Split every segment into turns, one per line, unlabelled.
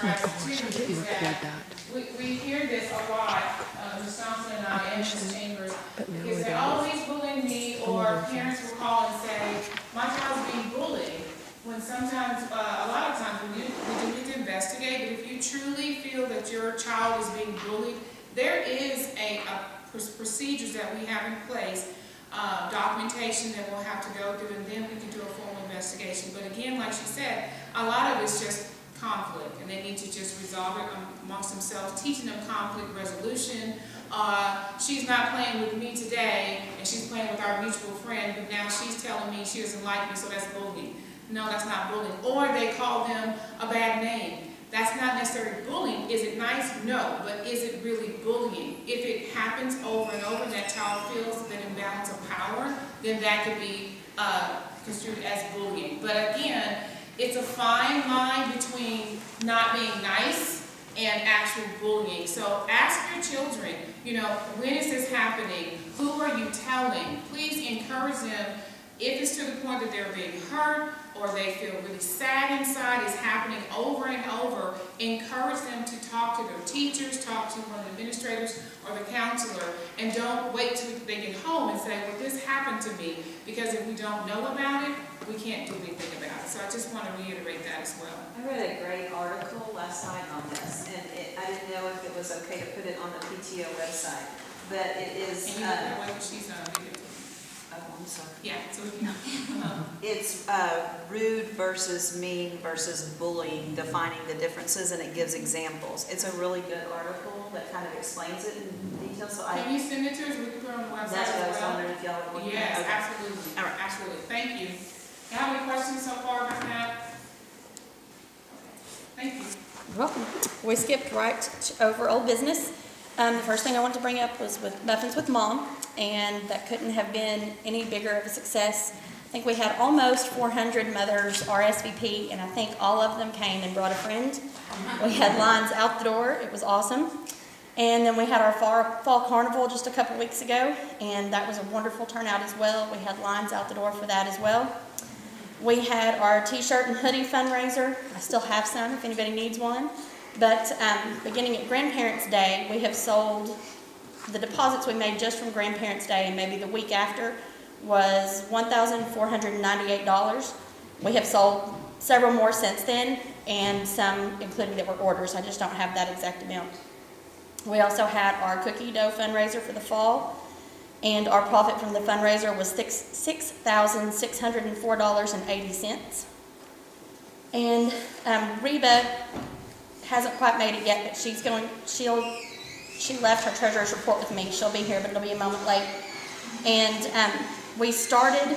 private too, is that we hear this a lot, Ms. Johnson and I, and Ms. Chambers, because they're always bullying me, or parents will call and say, my child's being bullied. When sometimes, a lot of times, we do need to investigate, but if you truly feel that your child is being bullied, there is procedures that we have in place, documentation that we'll have to go through, and then we can do a formal investigation. But again, like she said, a lot of it's just conflict, and they need to just resolve it amongst themselves, teaching them conflict resolution. She's not playing with me today, and she's playing with our mutual friend, but now she's telling me she doesn't like me, so that's bullying. No, that's not bullying. Or they call them a bad name. That's not necessarily bullying. Is it nice? No. But is it really bullying? If it happens over and over and that child feels that imbalance of power, then that could be construed as bullying. But again, it's a fine line between not being nice and actual bullying. So ask your children, when is this happening? Who are you telling? Please encourage them. If it's to the point that they're being hurt or they feel really sad inside, it's happening over and over, encourage them to talk to their teachers, talk to one of the administrators or the counselor, and don't wait till they get home and say, well, this happened to me, because if we don't know about it, we can't do anything about it. So I just want to reiterate that as well.
I read a great article last night on this, and I didn't know if it was okay to put it on the PTO website, but it is...
And you look at what she's on video.
Oh, I'm sorry.
Yeah, so we can...
It's rude versus mean versus bullying, defining the differences, and it gives examples. It's a really good article that kind of explains it in detail. So
can you send it to us? We can put it on the website.
That's what I was wondering if y'all would want.
Yes,
okay.
Absolutely.
All right.
Absolutely. Thank you. Have any questions so far about that? Okay. Thank you.
You're welcome. We skipped right over old business. The first thing I wanted to bring up was with Muffins with Mom, and that couldn't have been any bigger of a success. I think we had almost 400 mothers RSVP, and I think all of them came and brought a friend. We had lines out the door. It was awesome. And then we had our fall carnival just a couple weeks ago, and that was a wonderful turnout as well. We had lines out the door for that as well. We had our t-shirt and hoodie fundraiser. I still have some if anybody needs one. But beginning at Grandparents' Day, we have sold the deposits we made just from Grandparents' Day, and maybe the week after, was $1,498. We have sold several more since then, and some including that were orders. I just don't have that exact amount. We also had our cookie dough fundraiser for the fall, and our profit from the fundraiser was $6,604.80. And Reba hasn't quite made it yet, but she left her treasurer's report with me. She'll be here, but it'll be a moment late. And we started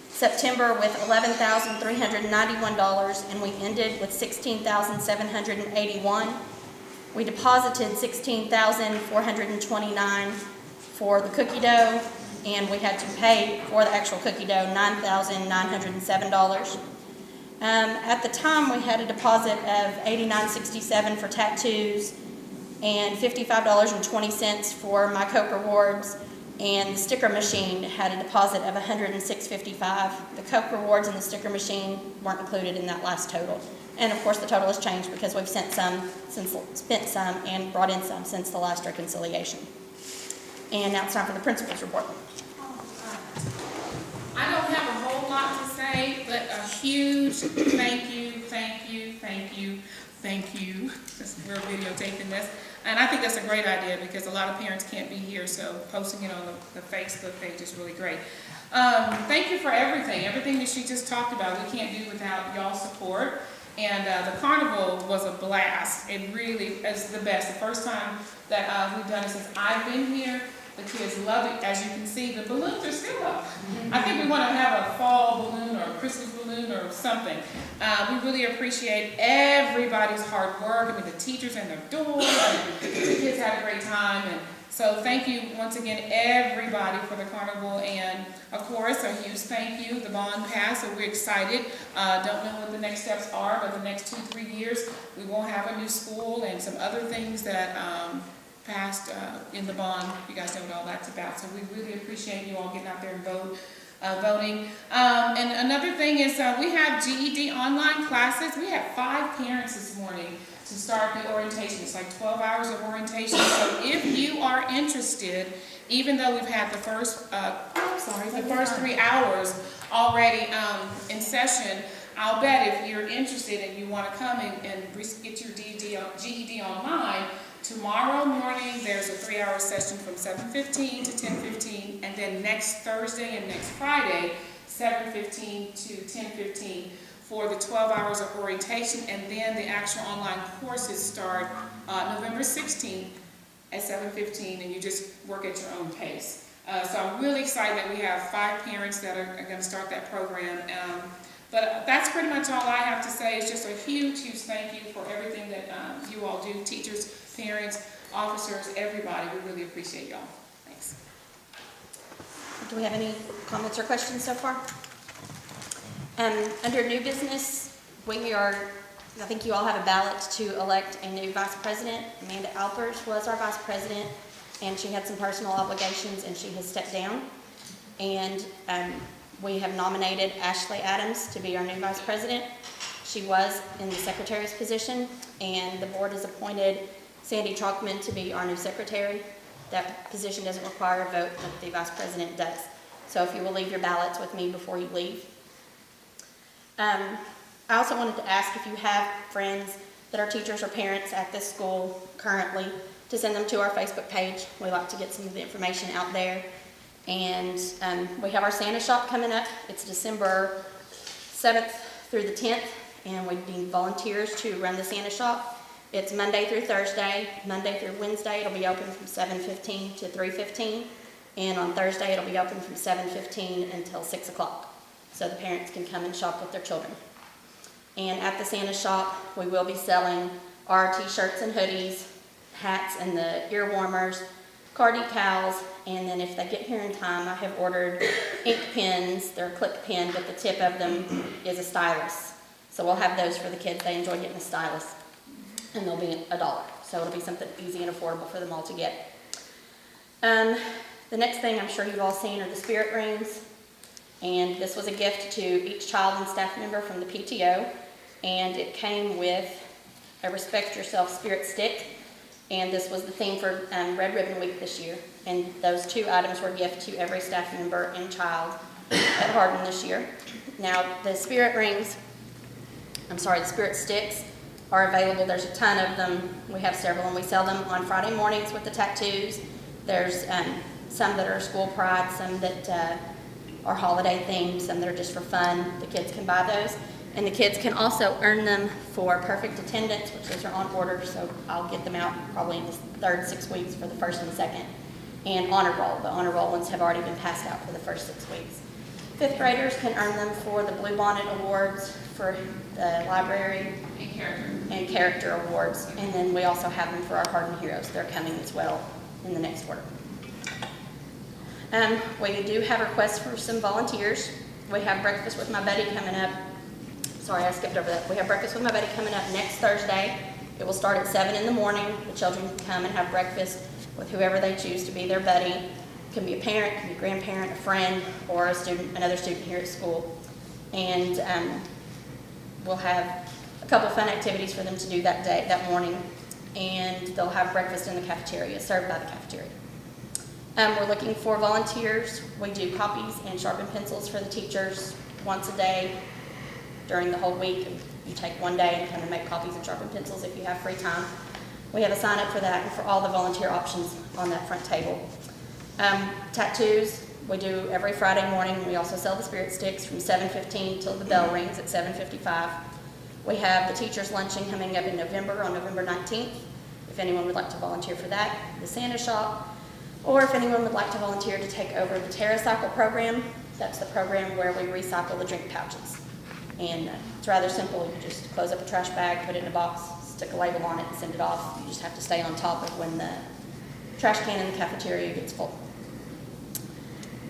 September with $11,391, and we ended with $16,781. We deposited $16,429 for the cookie dough, and we had to pay for the actual cookie dough $9,907. At the time, we had a deposit of $89.67 for tattoos and $55.20 for my Coke Rewards, and the sticker machine had a deposit of $106.55. The Coke Rewards and the sticker machine weren't included in that last total. And of course, the total has changed because we've spent some and brought in some since the last reconciliation. And now it's time for the principal's report.
I don't have a whole lot to say, but a huge thank you. We're videotaping this. And I think that's a great idea because a lot of parents can't be here, so posting it on the Facebook page is really great. Thank you for everything that she just talked about. We can't do without y'all's support. And the carnival was a blast. It really is the best. The first time that we've done it since I've been here, the kids love it. As you can see, the balloons are still up. I think we want to have a fall balloon or a Christmas balloon or something. We really appreciate everybody's hard work. I mean, the teachers and their doors. The kids had a great time. And so thank you once again, everybody, for the carnival. And of course, a huge thank you, the bond passed, so we're excited. Don't know what the next steps are, but the next 2-3 years, we will have a new school and some other things that passed in the bond. You guys know what all that's about. So we really appreciate you all getting out there and vote. voting. And another thing is we have GED online classes. We had 5 parents this morning to start the orientation. It's like 12 hours of orientation. So if you are interested, even though we've had the first 3 hours already in session, I'll bet if you're interested and you want to come and get your GED online, tomorrow morning there's a 3-hour session from 7:15 to 10:15, and then next Thursday and next Friday, 7:15 to 10:15 for the 12 hours of orientation, and then the actual online courses start November 16th at 7:15, and you just work at your own pace. So I'm really excited that we have 5 parents that are going to start that program. But that's pretty much all I have to say. It's just a huge, huge thank you for everything that you all do, teachers, parents, officers, everybody. We really appreciate y'all. Thanks.
Do we have any comments or questions so far? Under new business, I think you all have a ballot to elect a new vice president. Amanda Alpers was our vice president, and she had some personal obligations, and she has stepped down. And we have nominated Ashley Adams to be our new vice president. She was in the secretary's position, and the board has appointed Sandy Chalkman to be our new secretary. That position doesn't require a vote, but the vice president does. So if you will leave your ballots with me before you leave. I also wanted to ask if you have friends that are teachers or parents at this school currently, to send them to our Facebook page. We like to get some of the information out there. And we have our Santa shop coming up. It's December 7th through the 10th, and we need volunteers to run the Santa shop. It's Monday through Thursday. Monday through Wednesday, it'll be open from 7:15 to 3:15, and on Thursday, it'll be open from 7:15 until 6 o'clock, so the parents can come and shop with their children. And at the Santa shop, we will be selling our t-shirts and hoodies, hats and the ear warmers, car decals, and then if they get here in time, I have ordered ink pens. They're a clip pen, but the tip of them is a stylus. So we'll have those for the kids. They enjoy getting a stylus, and they'll be $1. So it'll be something easy and affordable for them all to get. The next thing I'm sure you've all seen are the spirit rings. And this was a gift to each child and staff member from the PTO. And it came with a Respect Yourself spirit stick. And this was the theme for Red Ribbon Week this year. And those 2 items were a gift to every staff member and child at Hardin this year. Now, the spirit sticks are available. There's a ton of them. We have several, and we sell them on Friday mornings with the tattoos. There's some that are school pride, some that are holiday themed, some that are just for fun. The kids can buy those. And the kids can also earn them for perfect attendance, which those are on order, so I'll get them out probably in the 3rd 6 weeks for the 1st and 2nd. And honor roll. The honor roll ones have already been passed out for the first 6 weeks. 5th graders can earn them for the Blue Bonnet Awards for the library and character awards. And then we also have them for our Hardin Heroes. They're coming as well in the next order. We do have requests for some volunteers. We have Breakfast with My Buddy coming up. Sorry, I skipped over that. We have Breakfast with My Buddy coming up next Thursday. It will start at 7 in the morning. The children can come and have breakfast with whoever they choose to be their buddy. It can be a parent, it can be a grandparent, a friend, or a student, another student here at school. And we'll have a couple fun activities for them to do that morning. And they'll have breakfast in the cafeteria, served by the cafeteria. We're looking for volunteers. We do copies and sharpened pencils for the teachers once a day during the whole week. You take one day and come and make copies and sharpened pencils if you have free time. We have a sign up for that and for all the volunteer options on that front table. Tattoos, we do every Friday morning. We also sell the spirit sticks from 7:15 till the bell rings at 7:55. We have the teachers luncheon coming up in November, on November 19th. If anyone would like to volunteer for that, the Santa shop, or if anyone would like to volunteer to take over the TerraCycle program, that's the program where we recycle the drink pouches. And it's rather simple. You just close up a trash bag, put it in a box, stick a label on it, and send it off. You just have to stay on top of when the trash can in the cafeteria gets full.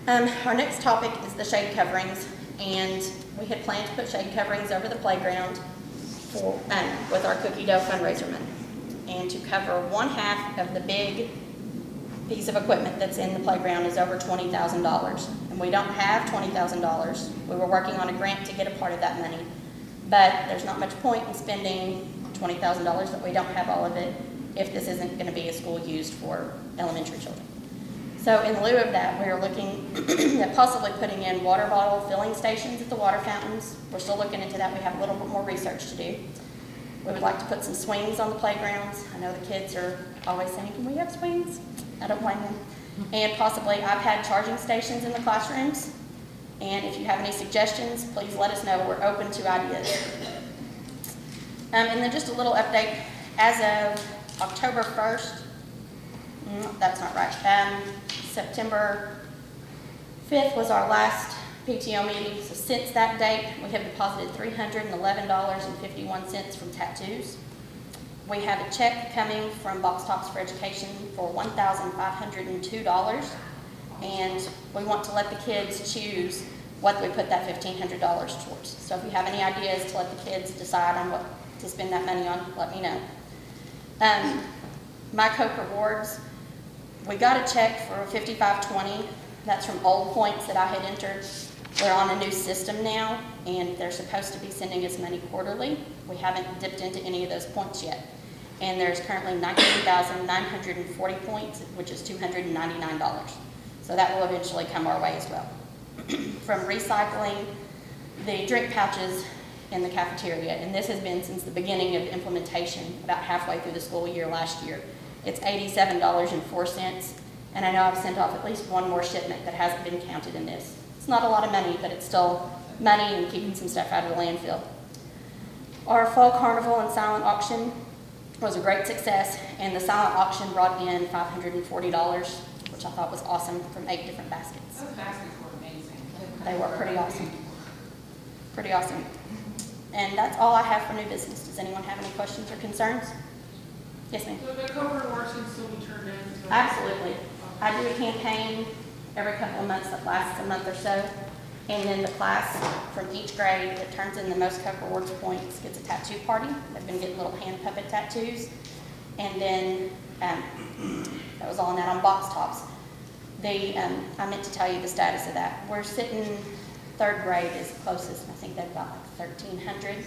Our next topic is the shade coverings, and we had planned to put shade coverings over the playground for, with our cookie dough fundraiser money, and to cover 1/2 of the big piece of equipment that's in the playground is over $20,000. And we don't have $20,000. We were working on a grant to get a part of that money. But there's not much point in spending $20,000 that we don't have all of it if this isn't going to be a school used for elementary children. So in lieu of that, we are looking at possibly putting in water bottle filling stations at the water fountains. We're still looking into that. We have a little bit more research to do. We would like to put some swings on the playgrounds. I know the kids are always saying, can we have swings? I don't blame them. And possibly iPad charging stations in the classrooms. And if you have any suggestions, please let us know. We're open to ideas. And then just a little update. As of October 1st, that's not right. September 5th was our last PTO meeting. So since that date, we have deposited $311.51 from tattoos. We have a check coming from Box Tops for Education for $1,502. And we want to let the kids choose what we put that $1,500 towards. So if you have any ideas to let the kids decide on what to spend that money on, let me know. My Coke rewards, we got a check for $55.20. That's from old points that I had entered. We're on a new system now, and they're supposed to be sending us money quarterly. We haven't dipped into any of those points yet. And there's currently 19,940 points, which is $299. So that will eventually come our way as well. From recycling the drink pouches in the cafeteria, and this has been since the beginning of implementation, about halfway through the school year last year. It's $87.04, and I know I've sent off at least one more shipment that hasn't been counted in this. It's not a lot of money, but it's still money and keeping some stuff out of the landfill. Our fall carnival and silent auction was a great success, and the silent auction brought in $540, which I thought was awesome, from 8 different baskets.
Those baskets were amazing.
They were pretty awesome. Pretty awesome. And that's all I have for new business. Does anyone have any questions or concerns? Yes, ma'am.
So the Coke rewards can still be turned in?
Absolutely. I do a campaign every couple of months that lasts a month or so. And then the class from each grade that turns in the most Coke rewards points gets a tattoo party. They've been getting little hand puppet tattoos. And then, that was all in that on Box Tops. I meant to tell you the status of that. We're sitting, 3rd grade is closest. I think they've got like 1,300.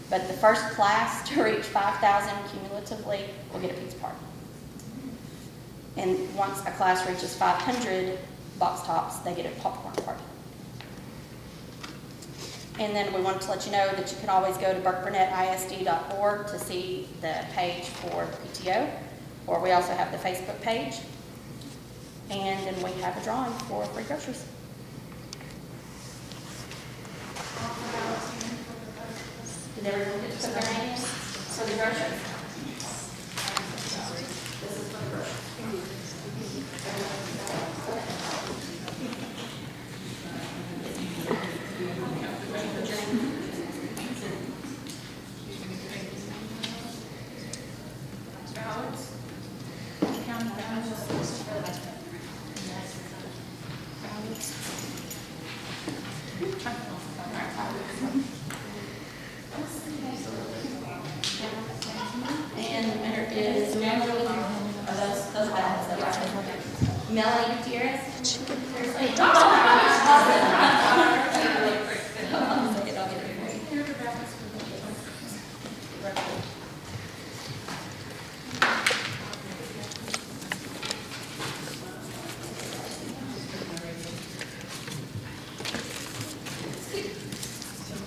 But the first class to reach 5,000 cumulatively will get a pizza party. And once a class reaches 500 Box Tops, they get a popcorn party. And then we wanted to let you know that you can always go to burkburnettisd.org to see the page for PTO, or we also have the Facebook page. And then we have a drawing for free groceries. Did everyone get to put their name in for the groceries? This is for the groceries.
Ballots? County ballots?
And there is Melanie, those ballots that are Melanie Gutierrez.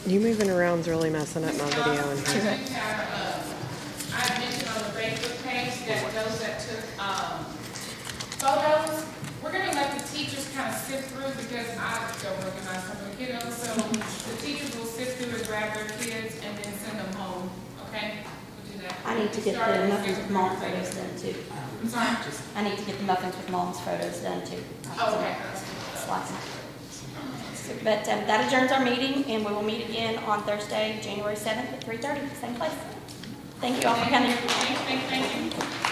You moving around's really messing up my video in here.
I mentioned on the Facebook page that those that took photos, we're gonna let the teachers kind of sift through, because I don't recognize some of the kiddos, so the teachers will sift through and grab their kids and then send them home, okay? We'll do that.
I need to get the muffins with mom photos done too.
I'm sorry?
I need to get the muffins with mom's photos done too.
Oh, okay.
Slicing. But that adjourns our meeting, and we will meet again on Thursday, January 7th at 3:30, same place. Thank you all for coming.
Thank you.